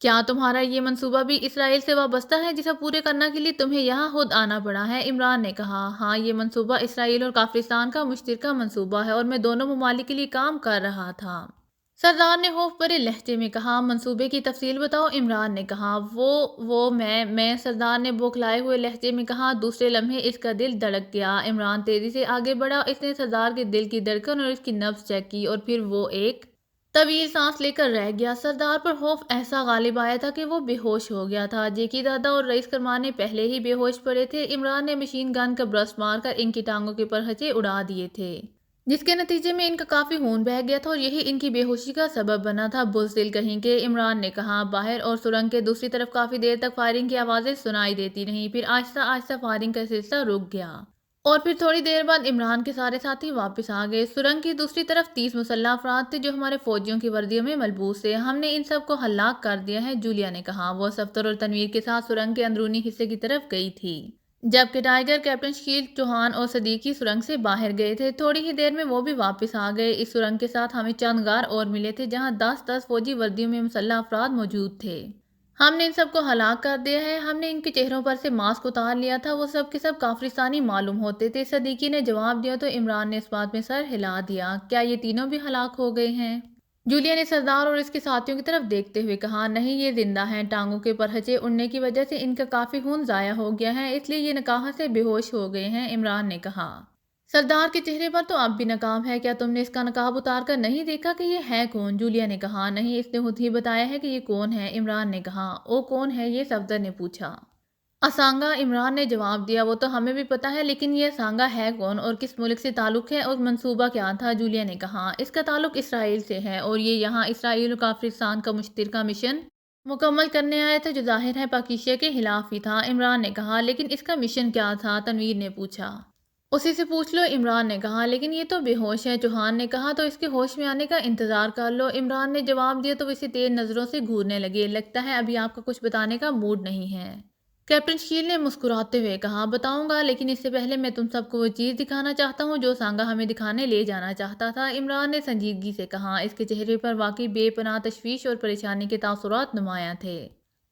کیا تمہارا یہ منصوبہ بھی اسرائیل سے وابستہ ہے جسے پورے کرنے کے لیے تمہیں یہاں خود آنا پڑا ہے؟ عمران نے کہا، ہاں، یہ منصوبہ اسرائیل اور کافرستان کا مشترکہ منصوبہ ہے اور میں دونوں ممالک کے لیے کام کر رہا تھا۔ سردار نے خوف بھرے لہجے میں کہا، منصوبے کی تفصیل بتاؤ۔ عمران نے کہا، میں سردار نے بوکھلائے ہوئے لہجے میں کہا۔ دوسرے لمحے اس کا دل دھڑک گیا۔ عمران تیزی سے آگے بڑھا، اس نے سردار کے دل کی دھڑکن اور اس کی نبض چیک کی، اور پھر وہ ایک طویل سانس لے کر رہ گیا۔ سردار پر خوف ایسا غالب آیا تھا کہ وہ بے ہوش ہو گیا تھا۔ جیکی دادا اور رئیس کرمانے پہلے ہی بے ہوش پڑے تھے۔ عمران نے مشین گن کا برسٹ مار کر ان کی ٹانگوں کے پرہچے اڑا دیے تھے، جس کے نتیجے میں ان کا کافی خون بہہ گیا تھا اور یہی ان کی بے ہوشی کا سبب بنا تھا۔ بزدل کہیں کے، عمران نے کہا۔ باہر اور سرنگ کے دوسری طرف کافی دیر تک فائرنگ کی آوازیں سنائی دیتی رہیں، پھر آہستہ آہستہ فائرنگ کا سلسلہ رک گیا، اور پھر تھوڑی دیر بعد عمران کے سارے ساتھی واپس آ گئے۔ سرنگ کی دوسری طرف 30 مسلح افراد تھے جو ہمارے فوجیوں کی وردیوں میں ملبوس تھے۔ ہم نے ان سب کو ہلاک کر دیا ہے، جولیا نے کہا۔ وہ صفدر اور تنویر کے ساتھ سرنگ کے اندرونی حصے کی طرف گئی تھی، جبکہ ٹائیگر، کیپٹن شکیل، چوہان اور صدیقی سرنگ سے باہر گئے تھے۔ تھوڑی ہی دیر میں وہ بھی واپس آ گئے۔ اس سرنگ کے ساتھ ہمیں چند غار اور ملے تھے جہاں 10 فوجی وردیوں میں مسلح افراد موجود تھے۔ ہم نے ان سب کو ہلاک کر دیا ہے۔ ہم نے ان کے چہروں پر سے ماسک اتار لیا تھا، وہ سب کے سب کافرستانی معلوم ہوتے تھے۔ صدیقی نے جواب دیا تو عمران نے اس بات میں سر ہلا دیا، کیا یہ تینوں بھی ہلاک ہو گئے ہیں؟ جولیا نے سردار اور اس کے ساتھیوں کی طرف دیکھتے ہوئے کہا، نہیں، یہ زندہ ہیں۔ ٹانگوں کے پرہچے اڑنے کی وجہ سے ان کا کافی خون ضائع ہو گیا ہے، اس لیے یہ نکاہت سے بے ہوش ہو گئے ہیں، عمران نے کہا۔ سردار کے چہرے پر تو اب بھی نقاب ہے، کیا تم نے اس کا نقاب اتار کر نہیں دیکھا کہ یہ ہے کون؟ جولیا نے کہا، نہیں، اس نے خود ہی بتایا ہے کہ یہ کون ہے، عمران نے کہا۔ او، کون ہے یہ؟ صفدر نے پوچھا۔ اسانگا، عمران نے جواب دیا۔ وہ تو ہمیں بھی پتا ہے، لیکن یہ اسانگا ہے کون اور کس ملک سے تعلق ہے اور منصوبہ کیا تھا؟ جولیا نے کہا، اس کا تعلق اسرائیل سے ہے اور یہ یہاں اسرائیل اور کافرستان کا مشترکہ مشن مکمل کرنے آیا تھا جو ظاہر ہے پاکیزیہ کے خلاف ہی تھا، عمران نے کہا۔ لیکن اس کا مشن کیا تھا؟ تنویر نے پوچھا۔ اسی سے پوچھ لو، عمران نے کہا۔ لیکن یہ تو بے ہوش ہے، چوہان نے کہا۔ تو اس کے ہوش میں آنے کا انتظار کر لو، عمران نے جواب دیا تو اسے تیز نظروں سے گھورنے لگے۔ لگتا ہے ابھی آپ کا کچھ بتانے کا موڈ نہیں ہے، کیپٹن شکیل نے مسکراتے ہوئے کہا۔ بتاؤں گا، لیکن اس سے پہلے میں تم سب کو وہ چیز دکھانا چاہتا ہوں جو سانگا ہمیں دکھانے لے جانا چاہتا تھا، عمران نے سنجیدگی سے کہا۔ اس کے چہرے پر واقعی بے پناہ تشویش اور پریشانی کے تاثرات نمایاں تھے۔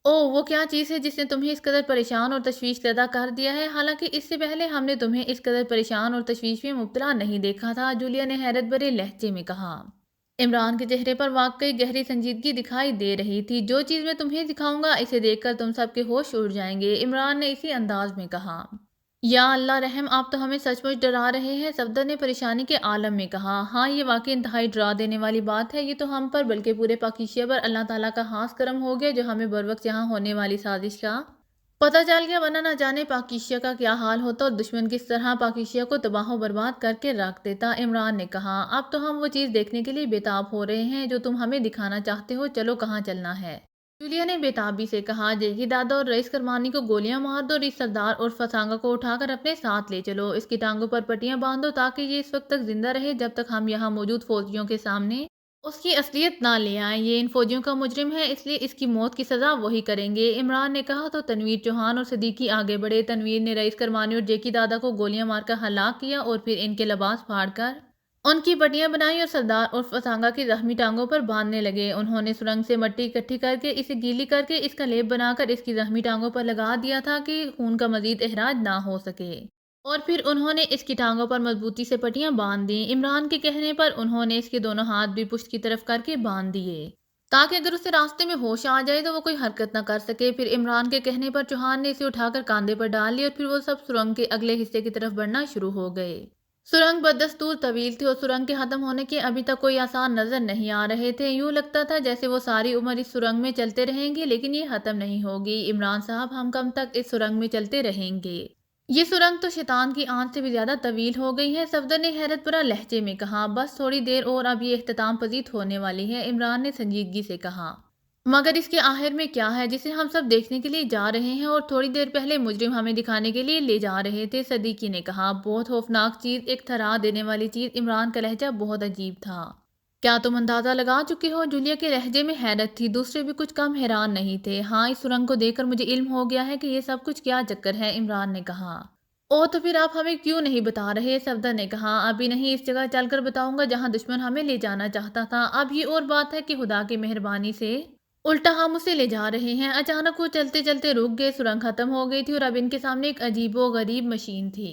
اوہ، وہ کیا چیز ہے جس نے تمہیں اس قدر پریشان اور تشویش زدہ کر دیا ہے؟ حالانکہ اس سے پہلے ہم نے تمہیں اس قدر پریشان اور تشویش میں مبتلا نہیں دیکھا تھا، جولیا نے حیرت بھرے لہجے میں کہا۔ عمران کے چہرے پر واقعی گہری سنجیدگی دکھائی دے رہی تھی۔ جو چیز میں تمہیں دکھاؤں گا، اسے دیکھ کر تم سب کے ہوش اڑ جائیں گے، عمران نے اسی انداز میں کہا۔ یا اللہ رحم، آپ تو ہمیں سچ مچ ڈرا رہے ہیں، صفدر نے پریشانی کے عالم میں کہا۔ ہاں، یہ واقعی انتہائی ڈرا دینے والی بات ہے۔ یہ تو ہم پر بلکہ پورے پاکیزیہ پر اللہ تعالیٰ کا خاص کرم ہو گیا جو ہمیں بروقت یہاں ہونے والی سازش کا پتہ چل گیا، ورنہ نہ جانے پاکیزیہ کا کیا حال ہوتا اور دشمن کس طرح پاکیزیہ کو تباہ و برباد کر کے رکھ دیتا، عمران نے کہا۔ اب تو ہم وہ چیز دیکھنے کے لیے بےتاب ہو رہے ہیں جو تم ہمیں دکھانا چاہتے ہو، چلو کہاں چلنا ہے؟ جولیا نے بےتابی سے کہا۔ جیکی دادا اور رئیس کرمانی کو گولیاں مار دو اور اس سردار اور فسانگا کو اٹھا کر اپنے ساتھ لے چلو، اس کی ٹانگوں پر پٹیاں باندھ دو تاکہ یہ اس وقت تک زندہ رہے جب تک ہم یہاں موجود فوجیوں کے سامنے اس کی اصلیت نہ لے آئیں۔ یہ ان فوجیوں کا مجرم ہے، اس لیے اس کی موت کی سزا وہی کریں گے، عمران نے کہا۔ تو تنویر، چوہان اور صدیقی آگے بڑھے۔ تنویر نے رئیس کرمانی اور جیکی دادا کو گولیاں مار کر ہلاک کیا اور پھر ان کے لباس پھاڑ کر ان کی پٹیاں بنائی اور سردار اور فسانگا کی زخمی ٹانگوں پر باندھنے لگے۔ انہوں نے سرنگ سے مٹی اکٹھی کر کے اسے گیلی کر کے اس کا لیپ بنا کر اس کی زخمی ٹانگوں پر لگا دیا تھا کہ خون کا مزید اخراج نہ ہو سکے، اور پھر انہوں نے اس کی ٹانگوں پر مضبوطی سے پٹیاں باندھ دیں۔ عمران کے کہنے پر انہوں نے اس کے دونوں ہاتھ بھی پشت کی طرف کر کے باندھ دیے تاکہ اگر اسے راستے میں ہوش آ جائے تو وہ کوئی حرکت نہ کر سکے۔ پھر عمران کے کہنے پر چوہان نے اسے اٹھا کر کاندھے پر ڈال لیا اور پھر وہ سب سرنگ کے اگلے حصے کی طرف بڑھنا شروع ہو گئے۔ سرنگ بدستور طویل تھی اور سرنگ کے ختم ہونے کے ابھی تک کوئی آثار نظر نہیں آ رہے تھے۔ یوں لگتا تھا جیسے وہ ساری عمر اس سرنگ میں چلتے رہیں گے، لیکن یہ ختم نہیں ہوگی۔ عمران صاحب، ہم کب تک اس سرنگ میں چلتے رہیں گے؟ یہ سرنگ تو شیطان کی آنکھ سے بھی زیادہ طویل ہو گئی ہے، صفدر نے حیرت بھرا لہجے میں کہا۔ بس تھوڑی دیر اور، اب یہ اختتام پذیر ہونے والی ہے، عمران نے سنجیدگی سے کہا۔ مگر اس کے آخر میں کیا ہے جسے ہم سب دیکھنے کے لیے جا رہے ہیں اور تھوڑی دیر پہلے مجرم ہمیں دکھانے کے لیے لے جا رہے تھے، صدیقی نے کہا۔ بہت خوفناک چیز، ایک تھرا دینے والی چیز، عمران کا لہجہ بہت عجیب تھا۔ کیا تم اندازہ لگا چکے ہو؟ جولیا کے لہجے میں حیرت تھی، دوسرے بھی کچھ کم حیران نہیں تھے۔ ہاں، اس سرنگ کو دیکھ کر مجھے علم ہو گیا ہے کہ یہ سب کچھ کیا چکر ہے، عمران نے کہا۔ او، تو پھر آپ ہمیں کیوں نہیں بتا رہے؟ صفدر نے کہا۔ ابھی نہیں، اس جگہ چل کر بتاؤں گا جہاں دشمن ہمیں لے جانا چاہتا تھا۔ اب یہ اور بات ہے کہ خدا کی مہربانی سے الٹا ہم اسے لے جا رہے ہیں۔ اچانک وہ چلتے چلتے رک گئے، سرنگ ختم ہو گئی تھی اور اب ان کے سامنے ایک عجیب و غریب مشین تھی۔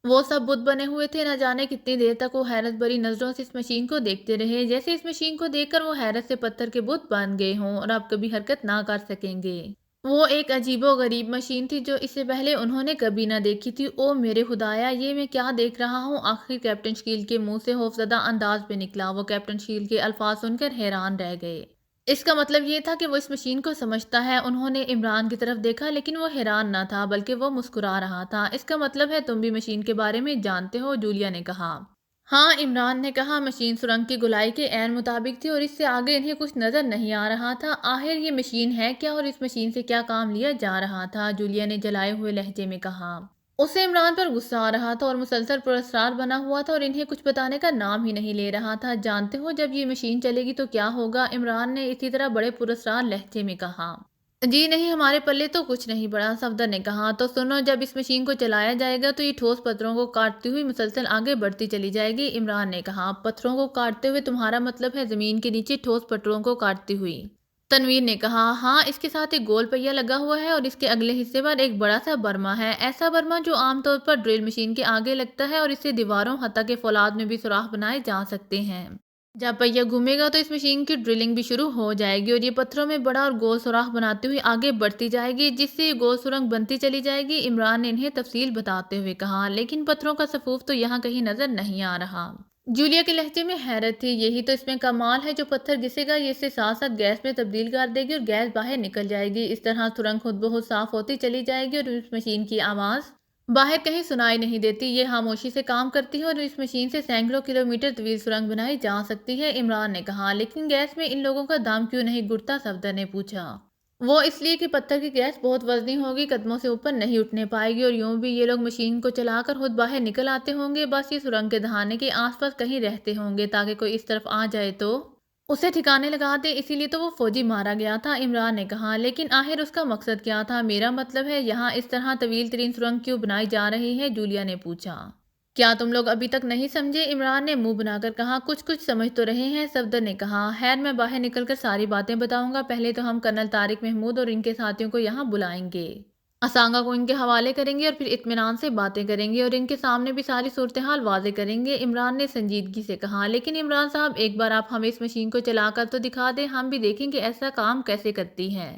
وہ سب بت بنے ہوئے تھے، نہ جانے کتنی دیر تک وہ حیرت بھری نظروں سے اس مشین کو دیکھتے رہے، جیسے اس مشین کو دیکھ کر وہ حیرت سے پتھر کے بت بن گئے ہوں اور اب کبھی حرکت نہ کر سکیں گے۔ وہ ایک عجیب و غریب مشین تھی جو اس سے پہلے انہوں نے کبھی نہ دیکھی تھی۔ او میرے خدایا، یہ میں کیا دیکھ رہا ہوں؟ آخر کیپٹن شکیل کے منہ سے خوفزدہ انداز میں نکلا۔ وہ کیپٹن شکیل کے الفاظ سن کر حیران رہ گئے۔ اس کا مطلب یہ تھا کہ وہ اس مشین کو سمجھتا ہے۔ انہوں نے عمران کی طرف دیکھا لیکن وہ حیران نہ تھا بلکہ وہ مسکرا رہا تھا۔ اس کا مطلب ہے تم بھی مشین کے بارے میں جانتے ہو؟ جولیا نے کہا۔ ہاں، عمران نے کہا، مشین سرنگ کی گولائی کے عین مطابق تھی اور اس سے آگے انہیں کچھ نظر نہیں آ رہا تھا۔ آخر یہ مشین ہے کیا اور اس مشین سے کیا کام لیا جا رہا تھا؟ جولیا نے جلائے ہوئے لہجے میں کہا۔ اسے عمران پر غصہ آ رہا تھا اور مسلسل پراسرار بنا ہوا تھا اور انہیں کچھ بتانے کا نام ہی نہیں لے رہا تھا۔ جانتے ہو جب یہ مشین چلے گی تو کیا ہوگا؟ عمران نے اسی طرح بڑے پراسرار لہجے میں کہا۔ جی نہیں، ہمارے پلے تو کچھ نہیں پڑا، صفدر نے کہا۔ تو سنو، جب اس مشین کو چلایا جائے گا تو یہ ٹھوس پتھروں کو کاٹتی ہوئی مسلسل آگے بڑھتی چلی جائے گی۔ عمران نے کہا۔ پتھروں کو کاٹتے ہوئے تمہارا مطلب ہے زمین کے نیچے ٹھوس پتھروں کو کاٹتی ہوئی؟ تنویر نے کہا۔ ہاں، اس کے ساتھ ایک گول پہیہ لگا ہوا ہے اور اس کے اگلے حصے پر ایک بڑا سا برما ہے، ایسا برما جو عام طور پر ڈرل مشین کے آگے لگتا ہے اور اس سے دیواروں حتیٰ کہ فولاد میں بھی سوراخ بنائے جا سکتے ہیں۔ جب پہیہ گھومے گا تو اس مشین کی ڈرلنگ بھی شروع ہو جائے گی اور یہ پتھروں میں بڑا اور گول سوراخ بناتے ہوئے آگے بڑھتی جائے گی، جس سے یہ گول سرنگ بنتی چلی جائے گی۔ عمران نے انہیں تفصیل بتاتے ہوئے کہا۔ لیکن پتھروں کا صفوف تو یہاں کہیں نظر نہیں آ رہا۔ جولیا کے لہجے میں حیرت تھی۔ یہی تو اس میں کمال ہے، جو پتھر گھسے گا یہ اسے ساتھ ساتھ گیس میں تبدیل کر دے گی اور گیس باہر نکل جائے گی۔ اس طرح سرنگ خود بخود صاف ہوتی چلی جائے گی اور اس مشین کی آواز باہر کہیں سنائی نہیں دیتی۔ یہ خاموشی سے کام کرتی ہے اور اس مشین سے سینکڑوں کلومیٹر طویل سرنگ بنائی جا سکتی ہے۔ عمران نے کہا۔ لیکن گیس میں ان لوگوں کا دام کیوں نہیں گھٹتا؟ صفدر نے پوچھا۔ وہ اس لیے کہ پتھر کی گیس بہت وزنی ہوگی، قدموں سے اوپر نہیں اٹھنے پائے گی اور یوں بھی یہ لوگ مشین کو چلا کر خود باہر نکل آتے ہوں گے، بس یہ سرنگ کے دہانے کے آس پاس کہیں رہتے ہوں گے تاکہ کوئی اس طرف آ جائے تو اسے ٹھکانے لگا دے۔ اسی لیے تو وہ فوجی مارا گیا تھا۔ عمران نے کہا۔ لیکن آخر اس کا مقصد کیا تھا؟ میرا مطلب ہے یہاں اس طرح طویل ترین سرنگ کیوں بنائی جا رہی ہے؟ جولیا نے پوچھا۔ کیا تم لوگ ابھی تک نہیں سمجھے؟ عمران نے منہ بنا کر کہا۔ کچھ سمجھ تو رہے ہیں، صفدر نے کہا۔ خیر، میں باہر نکل کر ساری باتیں بتاؤں گا، پہلے تو ہم کرنل طارق محمود اور ان کے ساتھیوں کو یہاں بلائیں گے، اسانگا کو ان کے حوالے کریں گے اور پھر اطمینان سے باتیں کریں گے اور ان کے سامنے بھی ساری صورتحال واضح کریں گے۔ عمران نے سنجیدگی سے کہا۔ لیکن عمران صاحب، ایک بار آپ ہمیں اس مشین کو چلا کر تو دکھا دیں، ہم بھی دیکھیں کہ ایسا کام کیسے کرتی ہے۔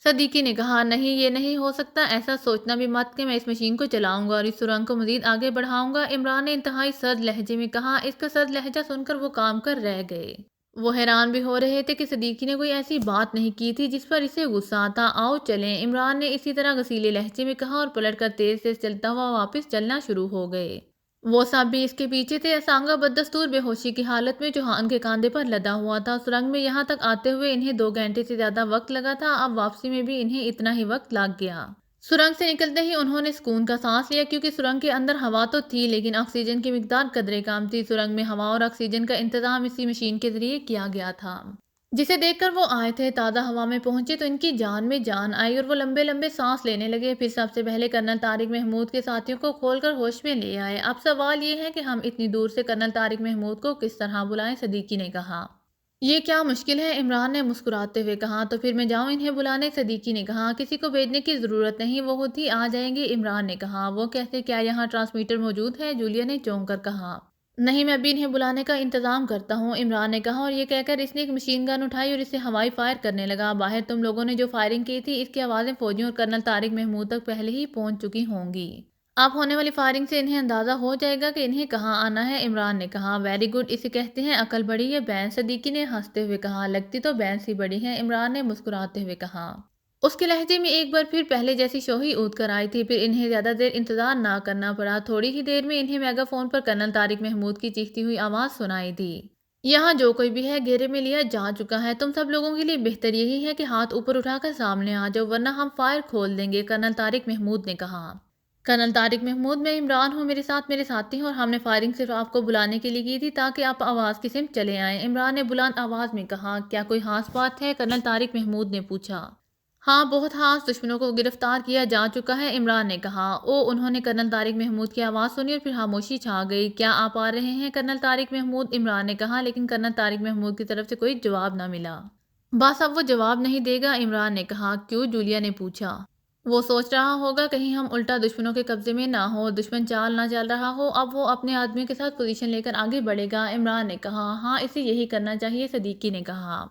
صدیقی نے کہا۔ نہیں، یہ نہیں ہو سکتا، ایسا سوچنا بھی مت کہ میں اس مشین کو چلاؤں گا اور اس سرنگ کو مزید آگے بڑھاؤں گا۔ عمران نے انتہائی سرد لہجے میں کہا۔ اس کا سرد لہجہ سن کر وہ کام کر رہ گئے۔ وہ حیران بھی ہو رہے تھے کہ صدیقی نے کوئی ایسی بات نہیں کی تھی جس پر اسے غصہ آتا۔ آؤ چلیں، عمران نے اسی طرح غصیلے لہجے میں کہا اور پلٹ کر تیز تیز چلتا ہوا واپس چلنا شروع ہو گئے۔ وہ سب بھی اس کے پیچھے تھے۔ اسانگا بددستور بے ہوشی کی حالت میں چوہان کے کاندھے پر لدا ہوا تھا۔ سرنگ میں یہاں تک آتے ہوئے انہیں 2 گھنٹے سے زیادہ وقت لگا تھا، اب واپسی میں بھی انہیں اتنا ہی وقت لگ گیا۔ سرنگ سے نکلتے ہی انہوں نے سکون کا سانس لیا، کیونکہ سرنگ کے اندر ہوا تو تھی لیکن آکسیجن کی مقدار قدرے کم تھی۔ سرنگ میں ہوا اور آکسیجن کا انتظام اسی مشین کے ذریعے کیا گیا تھا جسے دیکھ کر وہ آئے تھے۔ تازہ ہوا میں پہنچے تو ان کی جان میں جان آئی اور وہ لمبے لمبے سانس لینے لگے۔ پھر سب سے پہلے کرنل طارق محمود کے ساتھیوں کو کھول کر ہوش میں لے آئے۔ اب سوال یہ ہے کہ ہم اتنی دور سے کرنل طارق محمود کو کس طرح بلائیں؟ صدیقی نے کہا۔ یہ کیا مشکل ہے؟ عمران نے مسکراتے ہوئے کہا۔ تو پھر میں جاؤں انہیں بلانے؟ صدیقی نے کہا۔ کسی کو بھیجنے کی ضرورت نہیں، وہ خود ہی آ جائیں گے۔ عمران نے کہا۔ وہ کیسے؟ کیا یہاں ٹرانسمیٹر موجود ہے؟ جولیا نے چونک کر کہا۔ نہیں، میں ابھی انہیں بلانے کا انتظام کرتا ہوں، عمران نے کہا، اور یہ کہہ کر اس نے ایک مشین گن اٹھائی اور اسے ہوائی فائر کرنے لگا۔ باہر تم لوگوں نے جو فائرنگ کی تھی اس کی آوازیں فوجیوں اور کرنل طارق محمود تک پہلے ہی پہنچ چکی ہوں گی۔ اب ہونے والی فائرنگ سے انہیں اندازہ ہو جائے گا کہ انہیں کہاں آنا ہے۔ عمران نے کہا۔ ویری گڈ، اسے کہتے ہیں عقل بڑی یا بینس؟ صدیقی نے ہنستے ہوئے کہا۔ لگتی تو بینس ہی بڑی ہے، عمران نے مسکراتے ہوئے کہا۔ اس کے لہجے میں ایک بار پھر پہلے جیسی شوخی اونت کر آئی تھی۔ پھر انہیں زیادہ دیر انتظار نہ کرنا پڑا۔ تھوڑی ہی دیر میں انہیں میگا فون پر کرنل طارق محمود کی چیختی ہوئی آواز سنائی دی۔ یہاں جو کوئی بھی ہے گھیرے میں لیا جا چکا ہے، تم سب لوگوں کے لیے بہتر یہی ہے کہ ہاتھ اوپر اٹھا کر سامنے آ جاؤ ورنہ ہم فائر کھول دیں گے، کرنل طارق محمود نے کہا۔ کرنل طارق محمود، میں عمران ہوں، میرے ساتھ میرے ساتھی ہیں اور ہم نے فائرنگ صرف آپ کو بلانے کے لیے کی تھی تاکہ آپ آواز کی سمت چلے آئیں، عمران نے بلند آواز میں کہا۔ کیا کوئی خاص بات ہے؟ کرنل طارق محمود نے پوچھا۔ ہاں، بہت خاص، دشمنوں کو گرفتار کیا جا چکا ہے، عمران نے کہا۔ انہوں نے کرنل طارق محمود کی آواز سنی اور پھر خاموشی چھا گئی۔ کیا آپ آ رہے ہیں کرنل طارق محمود؟ عمران نے کہا، لیکن کرنل طارق محمود کی طرف سے کوئی جواب نہ ملا۔ بس اب وہ جواب نہیں دے گا، عمران نے کہا۔ کیوں؟ جولیا نے پوچھا۔ وہ سوچ رہا ہوگا کہیں ہم الٹا دشمنوں کے قبضے میں نہ ہو، دشمن چال نہ چل رہا ہو، اب وہ اپنے آدمیوں کے ساتھ پوزیشن لے کر آگے بڑھے گا، عمران نے کہا۔ ہاں اسے یہی کرنا چاہیے، صدیقی نے کہا۔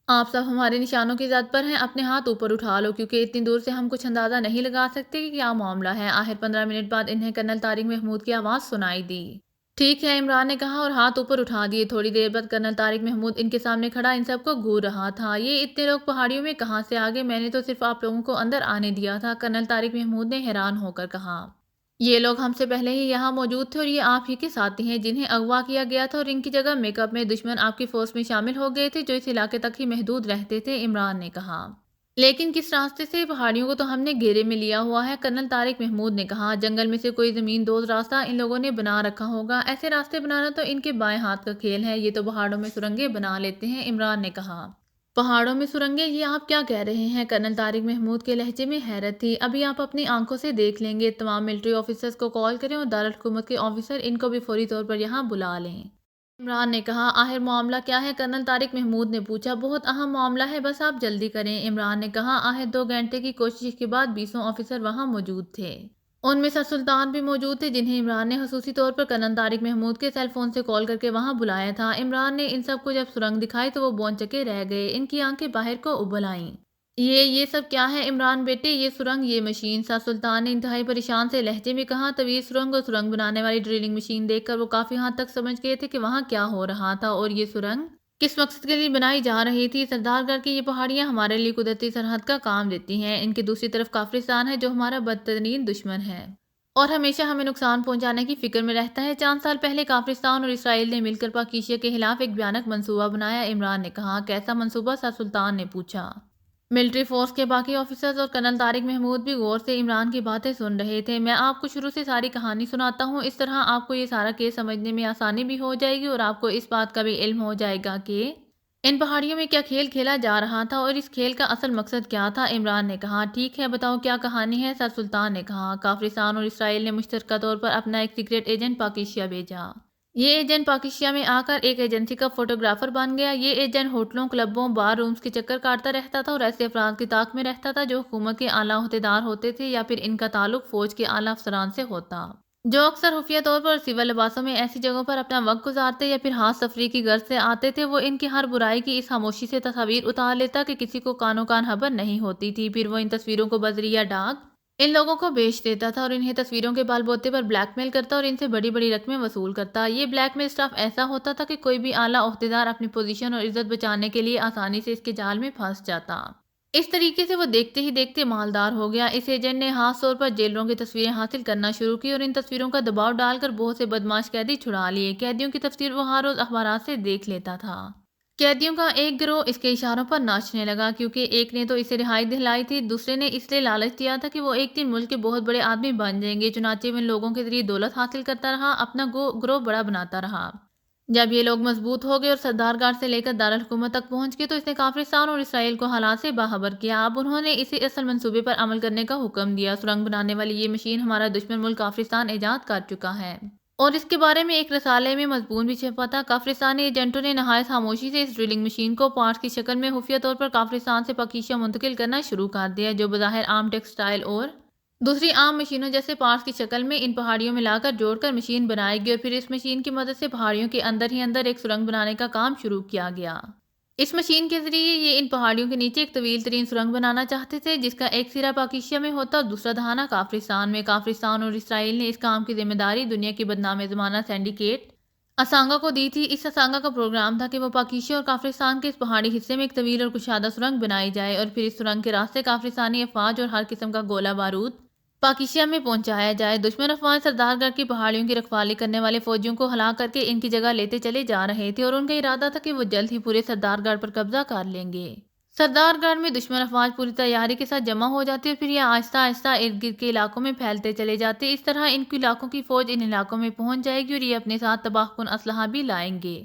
آپ سب ہمارے نشانوں کی زد پر ہیں، اپنے ہاتھ اوپر اٹھا لو، کیونکہ اتنی دور سے ہم کچھ اندازہ نہیں لگا سکتے کہ کیا معاملہ ہے۔ آخر 15 منٹ بعد انہیں کرنل طارق محمود کی آواز سنائی دی۔ ٹھیک ہے، عمران نے کہا اور ہاتھ اوپر اٹھا دیے۔ تھوڑی دیر بعد کرنل طارق محمود ان کے سامنے کھڑا ان سب کو گھور رہا تھا۔ یہ اتنے لوگ پہاڑیوں میں کہاں سے آ گئے؟ میں نے تو صرف آپ لوگوں کو اندر آنے دیا تھا، کرنل طارق محمود نے حیران ہو کر کہا۔ یہ لوگ ہم سے پہلے ہی یہاں موجود تھے اور یہ آپ ہی کے ساتھی ہیں جنہیں اغوا کیا گیا تھا، اور ان کی جگہ میک اپ میں دشمن آپ کی فورس میں شامل ہو گئے تھے جو اس علاقے تک ہی محدود رہتے تھے، عمران نے کہا۔ لیکن کس راستے سے؟ پہاڑیوں کو تو ہم نے گھیرے میں لیا ہوا ہے، کرنل طارق محمود نے کہا۔ جنگل میں سے کوئی زمین دوز راستہ ان لوگوں نے بنا رکھا ہوگا، ایسے راستے بنانا تو ان کے بائیں ہاتھ کا کھیل ہے، یہ تو پہاڑوں میں سرنگیں بنا لیتے ہیں، عمران نے کہا۔ پہاڑوں میں سرنگیں؟ یہ آپ کیا کہہ رہے ہیں؟ کرنل طارق محمود کے لہجے میں حیرت تھی۔ ابھی آپ اپنی آنکھوں سے دیکھ لیں گے، تمام ملٹری آفیسرز کو کال کریں اور دارالحکومت کے آفیسر ان کو بھی فوری طور پر یہاں بلا لیں، عمران نے کہا۔ آخر معاملہ کیا ہے؟ کرنل طارق محمود نے پوچھا۔ بہت اہم معاملہ ہے، بس آپ جلدی کریں، عمران نے کہا۔ آخر 2 گھنٹے کی کوشش کے بعد 20 آفیسر وہاں موجود تھے۔ ان میں سر سلطان بھی موجود تھے جنہیں عمران نے خصوصی طور پر کرنل طارق محمود کے سیل فون سے کال کر کے وہاں بلایا تھا۔ عمران نے ان سب کو جب سرنگ دکھائی تو وہ بونچکے رہ گئے، ان کی آنکھیں باہر کو ابل آئیں۔ یہ سب کیا ہے عمران بیٹے؟ یہ سرنگ، یہ مشین، سر سلطان نے انتہائی پریشان سے لہجے میں کہا۔ طویل سرنگ اور سرنگ بنانے والی ڈرلنگ مشین دیکھ کر وہ کافی حد تک سمجھ گئے تھے کہ وہاں کیا ہو رہا تھا، اور یہ سرنگ کس مقصد کے لیے بنائی جا رہی تھی۔ سردار گڑھ کی یہ پہاڑیاں ہمارے لیے قدرتی سرحد کا کام دیتی ہیں، ان کی دوسری طرف کافرستان ہے جو ہمارا بدترین دشمن ہے اور ہمیشہ ہمیں نقصان پہنچانے کی فکر میں رہتا ہے۔ 4 سال پہلے کافرستان اور اسرائیل نے مل کر پاکیشیا کے خلاف ایک بھیانک منصوبہ بنایا، عمران نے کہا۔ کیسا منصوبہ؟ سر سلطان نے پوچھا۔ ملٹری فورس کے باقی آفیسرز اور کرنل طارق محمود بھی غور سے عمران کی باتیں سن رہے تھے۔ میں آپ کو شروع سے ساری کہانی سناتا ہوں، اس طرح آپ کو یہ سارا کیس سمجھنے میں آسانی بھی ہو جائے گی اور آپ کو اس بات کا بھی علم ہو جائے گا کہ ان پہاڑیوں میں کیا کھیل کھیلا جا رہا تھا اور اس کھیل کا اصل مقصد کیا تھا، عمران نے کہا۔ ٹھیک ہے، بتاؤ کیا کہانی ہے، سر سلطان نے کہا۔ کافرستان اور اسرائیل نے مشترکہ طور پر اپنا ایک سیکرٹ ایجنٹ پاکیشیا بھیجا۔ یہ ایجنٹ پاکیشیا میں آ کر ایک ایجنسی کا فوٹوگرافر بن گیا۔ یہ ایجنٹ ہوٹلوں، کلبوں، بار رومز کے چکر کاٹتا رہتا تھا اور ایسے افراد کی طاق میں رہتا تھا جو حکومت کے اعلیٰ عہدیدار ہوتے تھے یا پھر ان کا تعلق فوج کے اعلیٰ افسران سے ہوتا، جو اکثر خفیہ طور پر سول لباسوں میں ایسی جگہوں پر اپنا وقت گزارتے یا پھر ہاتھ تفریح کی غرض سے آتے تھے۔ وہ ان کی ہر برائی کی اس خاموشی سے تصاویر اتار لیتا کہ کسی کو کانوں کان خبر نہیں ہوتی تھی، پھر وہ ان تصویروں کو بذریعہ ڈاک ان لوگوں کو بیچ دیتا تھا اور انہیں تصویروں کے بال بوتے پر بلیک میل کرتا اور ان سے بڑی بڑی رقمیں وصول کرتا۔ یہ بلیک میل اسٹاف ایسا ہوتا تھا کہ کوئی بھی اعلیٰ عہدیدار اپنی پوزیشن اور عزت بچانے کے لیے آسانی سے اس کے جال میں پھنس جاتا۔ اس طریقے سے وہ دیکھتے ہی دیکھتے مالدار ہو گیا۔ اس ایجنٹ نے خاص طور پر جیلروں کی تصویریں حاصل کرنا شروع کی اور ان تصویروں کا دباؤ ڈال کر بہت سے بدمعاش قیدی چھڑا لیے۔ قیدیوں کی تصویر وہ ہر روز اخبارات سے دیکھ لیتا تھا۔ قیدیوں کا ایک گروہ اس کے اشاروں پر ناچنے لگا، کیونکہ ایک نے تو اسے رہائی دلائی تھی، دوسرے نے اس لیے لالچ دیا تھا کہ وہ ایک دن ملک کے بہت بڑے آدمی بن جائیں گے۔ چنانچہ وہ ان لوگوں کے ذریعے دولت حاصل کرتا رہا، اپنا گروہ بڑا بناتا رہا۔ جب یہ لوگ مضبوط ہو گئے اور سردار گڑھ سے لے کر دارالحکومت تک پہنچ گئے تو اس نے کافرستان اور اسرائیل کو حالات سے باخبر کیا۔ اب انہوں نے اسی اصل منصوبے پر عمل کرنے کا حکم دیا۔ سرنگ بنانے والی یہ مشین ہمارا دشمن ملک کافرستان ایجاد کر چکا ہے اور اس کے بارے میں ایک رسالے میں مضمون بھی چھپا تھا۔ کافرستانی ایجنٹوں نے نہایت خاموشی سے اس ڈرلنگ مشین کو پارٹس کی شکل میں خفیہ طور پر کافرستان سے پاکیشیا منتقل کرنا شروع کر دیا، جو بظاہر عام ٹیکسٹائل اور دوسری عام مشینوں جیسے پارٹس کی شکل میں ان پہاڑیوں میں لا کر جوڑ کر مشین بنائی گئی اور پھر اس مشین کی مدد سے پہاڑیوں کے اندر ہی اندر ایک سرنگ بنانے کا کام شروع کیا گیا۔ اس مشین کے ذریعے یہ ان پہاڑیوں کے نیچے ایک طویل ترین سرنگ بنانا چاہتے تھے جس کا ایک سرا پاکیشیا میں ہوتا اور دوسرا دہانہ کافرستان میں۔ کافرستان اور اسرائیل نے اس کام کی ذمہ داری دنیا کی بدنام زمانہ سینڈیکیٹ اسانگا کو دی تھی۔ اس اسانگا کا پروگرام تھا کہ وہ پاکیشیا اور کافرستان کے اس پہاڑی حصے میں ایک طویل اور کشادہ سرنگ بنائی جائے اور پھر اس سرنگ کے راستے کافرستانی افواج اور ہر قسم کا گولہ بارود پاکیشیا میں پہنچایا جائے۔ دشمن افواج سردار گڑھ کی پہاڑیوں کی رکھوالی کرنے والے فوجیوں کو ہلاک کر کے ان کی جگہ لیتے چلے جا رہے تھے اور ان کا ارادہ تھا کہ وہ جلد ہی پورے سردار گڑھ پر قبضہ کر لیں گے۔ سردار گڑھ میں دشمن افواج پوری تیاری کے ساتھ جمع ہو جاتے اور پھر یہ آہستہ آہستہ ارد گرد کے علاقوں میں پھیلتے چلے جاتے۔ اس طرح ان علاقوں کی فوج ان علاقوں میں پہنچ جائے گی اور یہ اپنے ساتھ تباہ کن اسلحہ بھی لائیں گے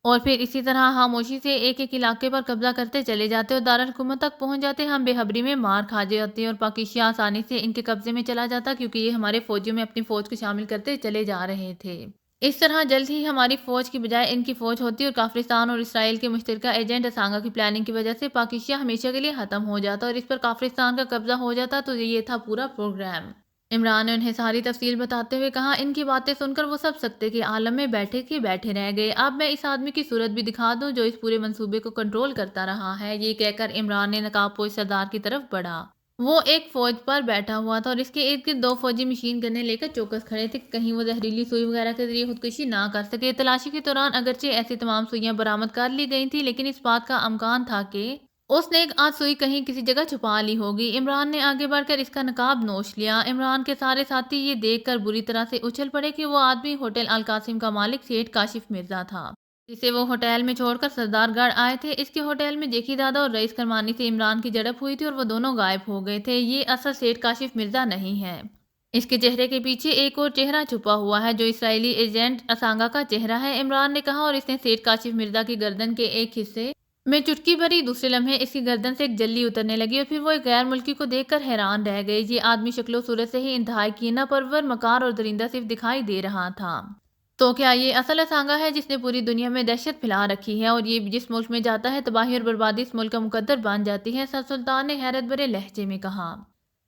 اور پھر اسی طرح خاموشی سے ایک ایک علاقے پر قبضہ کرتے چلے جاتے اور دارالحکومت تک پہنچ جاتے۔ ہم بے خبری میں مار کھا جاتے اور پاکیشیا آسانی سے ان کے قبضے میں چلا جاتا کیونکہ یہ ہمارے فوجیوں میں اپنی فوج کو شامل کرتے چلے جا رہے تھے۔ اس طرح جلد ہی ہماری فوج کی بجائے ان کی فوج ہوتی اور کافرستان اور اسرائیل کے مشترکہ ایجنٹ اسانگا کی پلاننگ کی وجہ سے پاکستان ہمیشہ کے لیے ختم ہو جاتا اور اس پر کافرستان کا قبضہ ہو جاتا۔ تو یہ تھا پورا پروگرام۔ عمران نے انہیں ساری تفصیل بتاتے ہوئے کہا، ان کی باتیں سن کر وہ سب سکتے کے عالم میں بیٹھے رہ گئے۔ اب میں اس آدمی کی صورت بھی دکھا دوں جو اس پورے منصوبے کو کنٹرول کرتا رہا ہے۔ یہ کہہ کر عمران نے نقاب پوش سردار کی طرف بڑھا۔ وہ ایک فوج پر بیٹھا ہوا تھا اور اس کے ارد گرد دو فوجی مشین گنیں لے کر چوکس کھڑے تھے، کہیں وہ زہریلی سوئی وغیرہ کے ذریعے خودکشی نہ کر سکے۔ تلاشی کے دوران اگرچہ ایسی تمام سوئیاں برآمد کر لی گئی تھیں، لیکن اس بات کا امکان تھا کہ اس نے ایک آدھ سوئی کہیں کسی جگہ چھپا لی ہوگی۔ عمران نے آگے بڑھ کر اس کا نقاب نوچ لیا۔ عمران کے سارے ساتھی یہ دیکھ کر بری طرح سے اچھل پڑے کہ وہ آدمی ہوٹل القاسم کا مالک سیٹھ کاشف مرزا تھا، جسے وہ ہوٹل میں چھوڑ کر سردار گڑھ آئے تھے۔ اس کے ہوٹل میں جیکی دادا اور رئیس کرمانی سے عمران کی جھڑپ ہوئی تھی اور وہ دونوں غائب ہو گئے تھے۔ یہ اصل سیٹھ کاشف مرزا نہیں ہے، اس کے چہرے کے پیچھے ایک اور چہرہ چھپا ہوا ہے جو اسرائیلی ایجنٹ اسانگا کا چہرہ ہے، عمران نے کہا، اور اس نے سیٹھ کاشف مرزا کی گردن کے ایک حصے میں چٹکی بھری۔ دوسرے لمحے اس کی گردن سے ایک جلی اترنے لگی اور پھر وہ ایک غیر ملکی کو دیکھ کر حیران رہ گئے۔ یہ آدمی شکل و صورت سے ہی انتہائی کینہ پرور، مکار اور درندہ صرف دکھائی دے رہا تھا۔ تو کیا یہ اصل اسانگا ہے جس نے پوری دنیا میں دہشت پھیلا رکھی ہے اور یہ جس ملک میں جاتا ہے تباہی اور بربادی اس ملک کا مقدر بن جاتی ہے؟ سر سلطان نے حیرت بھرے لہجے میں کہا،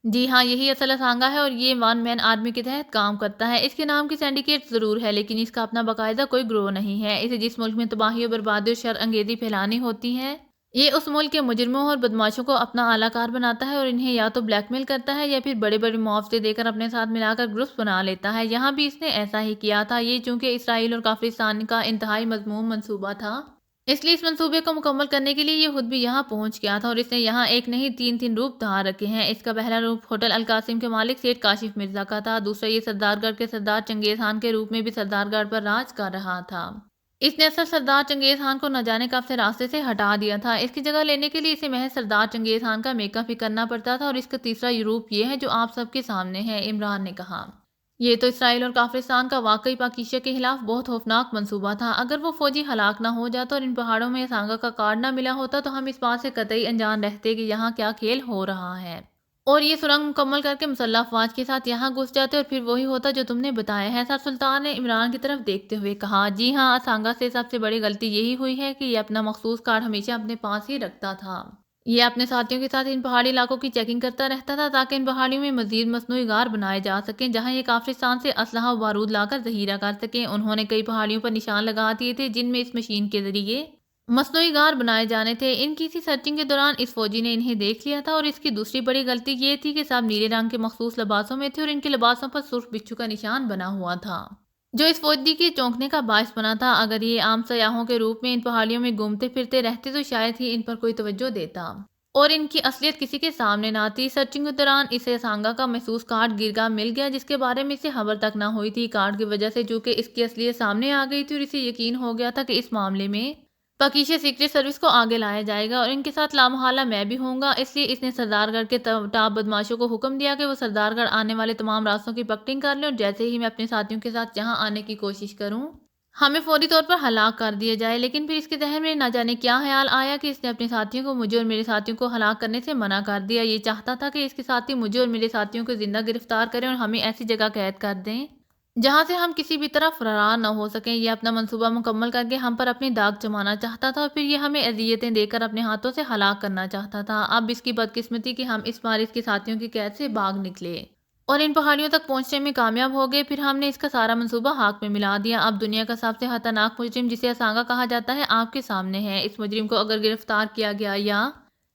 جی ہاں، یہی اصل اسانگا ہے اور یہ ون مین آرمی کے تحت کام کرتا ہے۔ اس کے نام کی سینڈیکیٹ ضرور ہے لیکن اس کا اپنا باقاعدہ کوئی گروہ نہیں ہے۔ اسے جس ملک میں تباہی اور بربادی اور شر انگیزی پھیلانی ہوتی ہے، یہ اس ملک کے مجرموں اور بدماشوں کو اپنا اعلی کار بناتا ہے اور انہیں یا تو بلیک میل کرتا ہے یا پھر بڑے بڑے معاوضے دے کر اپنے ساتھ ملا کر گروپس بنا لیتا ہے۔ یہاں بھی اس نے ایسا ہی کیا تھا۔ یہ چونکہ اسرائیل اور کافرستان کا انتہائی مذموم منصوبہ تھا، اس لیے اس منصوبے کو مکمل کرنے کے لیے یہ خود بھی یہاں پہنچ گیا تھا اور اس نے یہاں ایک نہیں تین روپ دھار رکھے ہیں۔ اس کا پہلا روپ ہوٹل القاسم کے مالک سیٹھ کاشف مرزا کا تھا، دوسرا یہ سردار گڑھ کے سردار چنگیز خان کے روپ میں بھی سردار گڑھ پر راج کر رہا تھا۔ اس نے اثر سردار چنگیز خان کو نہ جانے کب سے راستے سے ہٹا دیا تھا۔ اس کی جگہ لینے کے لیے اسے محض سردار چنگیز خان کا میک اپ ہی کرنا پڑتا تھا اور اس کا تیسرا روپ یہ ہے جو آپ سب کے سامنے ہے، عمران نے کہا۔ یہ تو اسرائیل اور کافرستان کا واقعی پاکستان کے خلاف بہت خوفناک منصوبہ تھا۔ اگر وہ فوجی ہلاک نہ ہو جاتا اور ان پہاڑوں میں اسانگا کا کارڈ نہ ملا ہوتا تو ہم اس بات سے قطعی انجان رہتے کہ یہاں کیا کھیل ہو رہا ہے، اور یہ سرنگ مکمل کر کے مسلح افواج کے ساتھ یہاں گھس جاتے اور پھر وہی ہوتا جو تم نے بتایا ہے۔ سر سلطان نے عمران کی طرف دیکھتے ہوئے کہا، جی ہاں، اسانگا سے سب سے بڑی غلطی یہی ہوئی ہے کہ یہ اپنا مخصوص کارڈ ہمیشہ اپنے پاس ہی رکھتا تھا۔ یہ اپنے ساتھیوں کے ساتھ ان پہاڑی علاقوں کی چیکنگ کرتا رہتا تھا تاکہ ان پہاڑیوں میں مزید مصنوعی غار بنائے جا سکیں جہاں یہ کافرستان سے اسلحہ و بارود لا کر ذخیرہ کر سکیں۔ انہوں نے کئی پہاڑیوں پر نشان لگا دیے تھے جن میں اس مشین کے ذریعے مصنوعی غار بنائے جانے تھے۔ ان کی سی سرچنگ کے دوران اس فوجی نے انہیں دیکھ لیا تھا اور اس کی دوسری بڑی غلطی یہ تھی کہ سب نیلے رنگ کے مخصوص لباسوں میں تھے اور ان کے لباسوں پر سرخ بچھو کا نشان بنا ہوا تھا جو اس فوجی کے چونکنے کا باعث بنا تھا۔ اگر یہ عام سیاحوں کے روپ میں ان پہاڑیوں میں گھومتے پھرتے رہتے تو شاید ہی ان پر کوئی توجہ دیتا اور ان کی اصلیت کسی کے سامنے نہ آتی۔ سرچنگ کے دوران اسے اسانگا کا محسوس کارڈ گرگاہ مل گیا جس کے بارے میں اسے خبر تک نہ ہوئی تھی۔ کارڈ کی وجہ سے چونکہ اس کی اصلیت سامنے آ گئی تھی اور اسے یقین ہو گیا تھا کہ اس معاملے میں پاکستان سیکرٹ سروس کو آگے لایا جائے گا اور ان کے ساتھ لامحالہ میں بھی ہوں گا، اس لیے اس نے سردار گڑھ کے ٹاپ بدماشوں کو حکم دیا کہ وہ سردار گڑھ آنے والے تمام راستوں کی پکٹنگ کر لیں اور جیسے ہی میں اپنے ساتھیوں کے ساتھ یہاں آنے کی کوشش کروں ہمیں فوری طور پر ہلاک کر دیا جائے۔ لیکن پھر اس کے ذہن میں نہ جانے کیا خیال آیا کہ اس نے اپنے ساتھیوں کو مجھے اور میرے ساتھیوں کو ہلاک کرنے سے منع کر دیا۔ یہ چاہتا تھا کہ اس کے ساتھی مجھے اور میرے ساتھیوں کو زندہ گرفتار کریں اور ہمیں ایسی جگہ قید کر دیں جہاں سے ہم کسی بھی طرح فرار نہ ہو سکیں۔ یہ اپنا منصوبہ مکمل کر کے ہم پر اپنی داغ جمانا چاہتا تھا اور پھر یہ ہمیں اذیتیں دے کر اپنے ہاتھوں سے ہلاک کرنا چاہتا تھا۔ اب اس کی بدقسمتی کہ ہم اس بار اس کے ساتھیوں کی قید سے بھاگ نکلے اور ان پہاڑیوں تک پہنچنے میں کامیاب ہو گئے، پھر ہم نے اس کا سارا منصوبہ خاک میں ملا دیا۔ اب دنیا کا سب سے خطرناک مجرم جسے اسانگا کہا جاتا ہے آپ کے سامنے ہے۔ اس مجرم کو اگر گرفتار کیا گیا یا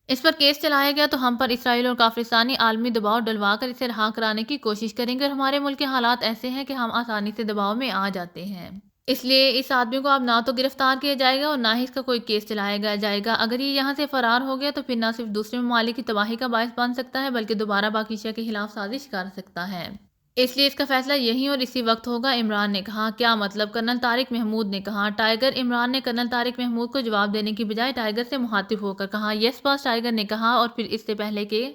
اس پر کیس چلایا گیا تو ہم پر اسرائیل اور کافرستانی عالمی دباؤ ڈلوا کر اسے رہا کرانے کی کوشش کریں گے اور ہمارے ملک کے حالات ایسے ہیں کہ ہم آسانی سے دباؤ میں آ جاتے ہیں۔ اس لیے اس آدمی کو اب نہ تو گرفتار کیا جائے گا اور نہ ہی اس کا کوئی کیس چلایا جائے گا۔ اگر یہ یہاں سے فرار ہو گیا تو پھر نہ صرف دوسرے ممالک کی تباہی کا باعث بن سکتا ہے بلکہ دوبارہ پاکستان کے خلاف سازش کر سکتا ہے۔ اس لیے اس کا فیصلہ یہی اور اسی وقت ہوگا، عمران نے کہا۔ کیا مطلب؟ کرنل طارق محمود نے کہا۔ ٹائیگر عمران نے کرنل طارق محمود کو جواب دینے کی بجائے ٹائیگر سے مخاطب ہو کر کہا۔ یس باس، ٹائیگر نے کہا، اور پھر اس سے پہلے کہ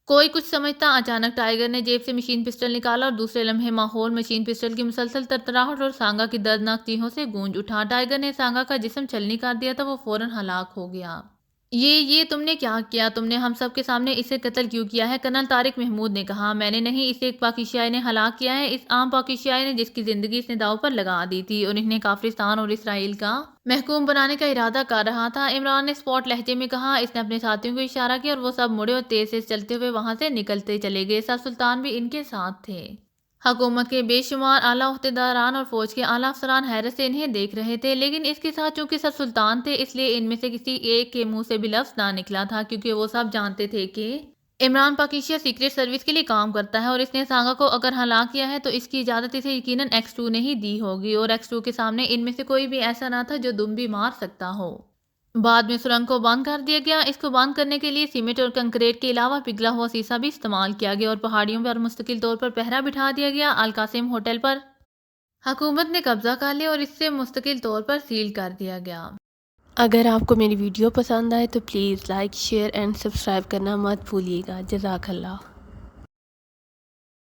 کوئی کچھ سمجھتا اچانک ٹائیگر نے جیب سے مشین پسٹل نکالا اور دوسرے لمحے ماحول مشین پسٹل کی مسلسل ترتراہٹ اور سانگا کی دردناک چیخوں سے گونج اٹھا۔ ٹائیگر نے سانگا کا جسم چھلنی کر دیا تھا، وہ فوراً ہلاک ہو گیا۔ یہ تم نے کیا کیا؟ تم نے ہم سب کے سامنے اسے قتل کیوں کیا ہے؟ کرنل طارق محمود نے کہا، میں نے نہیں، اسے ایک پاکستانی نے ہلاک کیا ہے، اس عام پاکستانی نے جس کی زندگی اس نے داؤ پر لگا دی تھی اور انہیں کافرستان اور اسرائیل کا محکوم بنانے کا ارادہ کر رہا تھا۔ عمران نے اسپاٹ لہجے میں کہا۔ اس نے اپنے ساتھیوں کو اشارہ کیا اور وہ سب مڑے اور تیز سے چلتے ہوئے وہاں سے نکلتے چلے گئے۔ سر سلطان بھی ان کے ساتھ تھے۔ حکومت کے بے شمار اعلیٰ عہدیداران اور فوج کے اعلیٰ افسران حیرت سے انہیں دیکھ رہے تھے، لیکن اس کے ساتھ چونکہ سر سلطان تھے اس لیے ان میں سے کسی ایک کے منہ سے بھی لفظ نہ نکلا تھا، کیونکہ وہ سب جانتے تھے کہ عمران پاکستان سیکریٹ سروس کے لیے کام کرتا ہے اور اس نے سانگا کو اگر ہلاک کیا ہے تو اس کی اجازت اسے یقیناً ایکس 2 نے ہی دی ہوگی، اور ایکس 2 کے سامنے ان میں سے کوئی بھی ایسا نہ تھا جو دم بھی مار سکتا ہو۔ بعد میں سرنگ کو بند کر دیا گیا۔ اس کو بند کرنے کے لیے سیمنٹ اور کنکریٹ کے علاوہ پگھلا ہوا سیسا بھی استعمال کیا گیا اور پہاڑیوں پر مستقل طور پر پہرا بٹھا دیا گیا۔ القاسم ہوٹل پر حکومت نے قبضہ کر لیا اور اس سے مستقل طور پر سیل کر دیا گیا۔ اگر آپ کو میری ویڈیو پسند آئے تو please like, share and subscribe کرنا مت بھولیے گا۔ جزاک اللہ۔